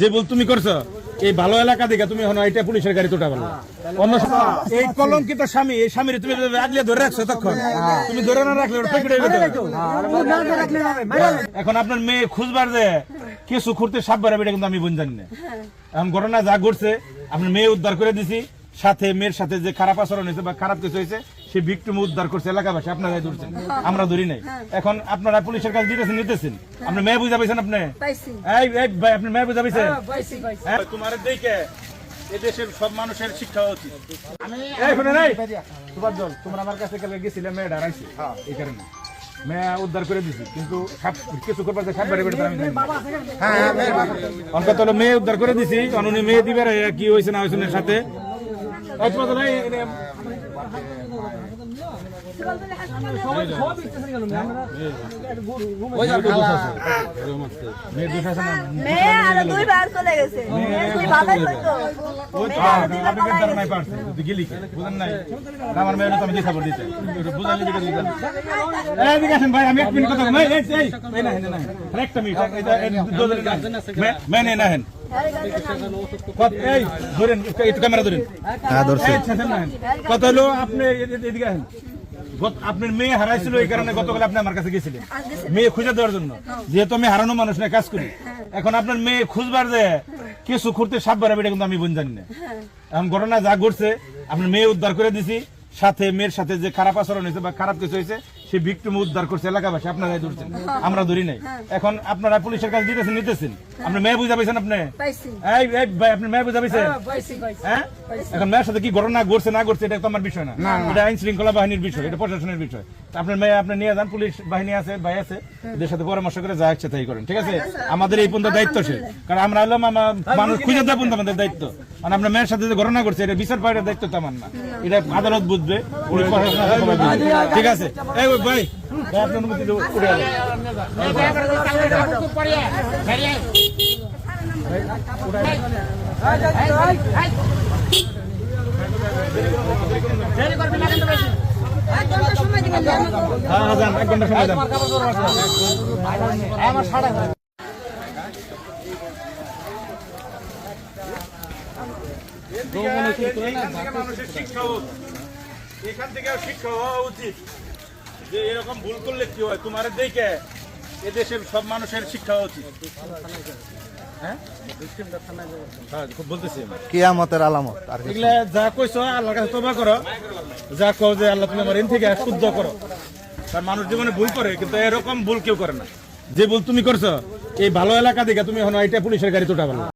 যে বল তুমি করছো এই ভালো এলাকা থেকে তুমি এখন এটা পুলিশের গাড়ি তোটা বলো অন্য এই কলঙ্কিত স্বামী এই স্বামীর তুমি আগলে ধরে রাখছো তখন তুমি ধরে না রাখলে ওটা ফেঁকে এখন আপনার মেয়ে খুঁজবার যে কিছু খুঁড়তে সাপ বাড়াবে এটা কিন্তু আমি বুঝ জানি না। এখন ঘটনা যা ঘটছে আপনার মেয়ে উদ্ধার করে দিছি, সাথে মেয়ের সাথে যে খারাপ আচরণ হয়েছে বা খারাপ কিছু হয়েছে সে ভিকটিম উদ্ধার করছে এলাকাবাসী, আপনারা ধরছেন আমরা ধরি নাই। এখন আপনারা পুলিশের কাছে দিতেছেন নিতেছেন, আপনার মেয়ে বুঝা পাইছেন আপনি ভাই আপনার মেয়ে বুঝা পাইছেন তোমার দেখে এদেশের সব মানুষের শিক্ষা উচিত। তোমরা আমার কাছে গেছিলে মেয়ে দাঁড়াইছে এই কারণে মেয়ে উদ্ধার করে দিছি, কিন্তু কিছু করবার অন্তত মেয়ে উদ্ধার করে দিছি। উনি মেয়ে দিবার কি হয়েছে না হয়েছে সাথে ভাই আমি এক মিনিট কথা ক্যামেরা ধরেন কত হলো আপনি এদিকে আসেন। আপনার মেয়ে হারাইছিল এই কারণে গতকাল আপনি আমার কাছে গেছিলেন মেয়ে খুঁজে দেওয়ার জন্য, যেহেতু আমি হারানো মানুষ না কাজ করি। এখন আপনার মেয়ে খুঁজবার যে কিছু খুঁড়তে সাপ বাড়াবে এটা কিন্তু আমি বুঝ জানি না। এখন ঘটনা যা ঘটছে আপনার মেয়ে উদ্ধার করে দিছি, সাথে মেয়ের সাথে যে খারাপ আচরণ হয়েছে বা খারাপ কিছু হয়েছে সে ভিকটিম উদ্ধার করছে এলাকাবাসী, আপনারা ধরছেন আমরা ধরি নাই। এখন আপনারা পুলিশের কাছে দিতেছেন নিতেছেন, আপনার মেয়ে বুঝা পাইছেন আপনি ভাই আপনার মেয়ে বুঝা পাইছেন হ্যাঁ। এখন মেয়ের সাথে কি ঘটনা ঘটছে না ঘটছে এটা তো আমার বিষয় না, এটা আইন শৃঙ্খলা বাহিনীর বিষয়, এটা প্রশাসনের বিষয়। আপনার মেয়ে আপনি নিয়ে যান, পুলিশ বাহিনী আছে ভাই আছে এদের সাথে পরামর্শ করে যা ইচ্ছে তাই করেন, ঠিক আছে। আমাদের এই পর্যন্ত দায়িত্ব সে, কারণ আমরা হলাম মানুষ খুঁজে দেওয়া পর্যন্ত আমাদের দায়িত্ব। মানে আপনার মেয়ের সাথে যে ঘটনা করছে এটা বিচার পাওয়ার দায়িত্ব তো আমার না, এটা আদালত বুঝবে, ঠিক আছে। এই ভাই আপনার অনুমতি উঠে এক ঘন্টা সময় দেন। এখান থেকে শিক্ষা হওয়া উচিত যে এরকম ভুল করলে কি হয়, তোমার দেখে এদেশের সব মানুষের শিক্ষা উচিত। কিয়ামতের আলামত এগুলা যা কইছো আল্লাহর কাছে তওবা করো, যা কও যে আল্লাহ তুমি আমার থেকে শুদ্ধ করো। কারণ মানুষ জীবনে ভুল করে, কিন্তু এরকম ভুল কেউ করে না। যে ভুল তুমি করছো এই ভালো এলাকা থেকে তুমি এখন এটা পুলিশের গাড়ি তোটা বলো।